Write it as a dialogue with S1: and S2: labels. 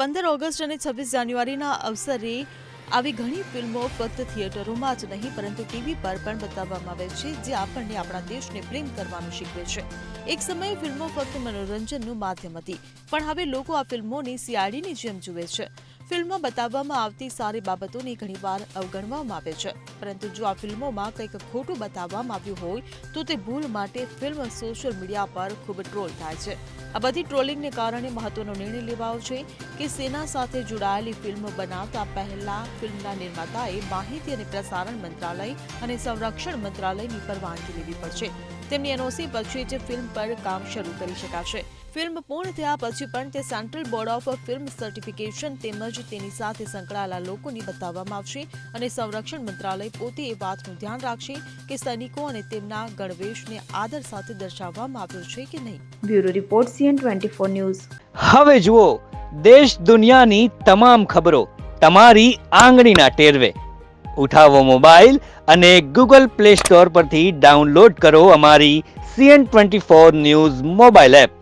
S1: 15 August અને 26 જાન્યુઆરીના અવસરે આવી ઘણી ફિલ્મો ફક્ત થિયેટરોમાં જ નહીં પરંતુ ટીવી પર પણ બતાવવામાં આવે છે, જે આપણને આપણા દેશને પ્રેમ કરવાનું શીખવે છે. એક સમયે ફિલ્મો ફક્ત મનોરંજનનું માધ્યમ હતી, પણ હવે લોકો આ ફિલ્મોને સીઆઈડીની જેમ જુએ છે. ફિલ્મમાં બતાવવામાં આવતી સારી બાબતોને ઘણીવાર અવગણવામાં આવે છે, પરંતુ જો આ ફિલ્મોમાં કંઈક ખોટું બતાવવામાં આવ્યું હોય તો તે ભૂલ માટે ફિલ્મ સોશિયલ મીડિયા પર ખૂબ ટ્રોલ થાય છે. આ બધી ટ્રોલિંગને કારણે મહત્વનો નિર્ણય લેવાયો છે કે સેના સાથે જોડાયેલી ફિલ્મ બનાવતા પહેલા ફિલ્મના નિર્માતાએ માહિતી અને પ્રસારણ મંત્રાલય અને સંરક્ષણ મંત્રાલયની પરવાનગી લેવી પડશે. તેમની એનઓસી પછી જ ફિલ્મ પર કામ શરૂ કરી શકાશે. ફિલ્મ પૂર્ણ થયા પછી પણ તે central board of film certification તેમજ તેની સાથે સંકળાયેલા લોકોને બતાવવામાં આવશે અને સંરક્ષણ મંત્રાલય પોતે એ વાતનું ધ્યાન રાખશે કે સૈનિકો અને તેમના ગણવેશને આદર સાથે દર્શાવવામાં આવ્યો છે કે નહીં.
S2: Bureau report CN24 news.
S3: હવે જુઓ દેશ દુનિયાની તમામ ખબરો તમારી આંગળીના ટેરવે. ઉઠાવો મોબાઈલ અને Google Play Store પરથી ડાઉનલોડ કરો અમારી CN24 ન્યૂઝ મોબાઈલ એપ.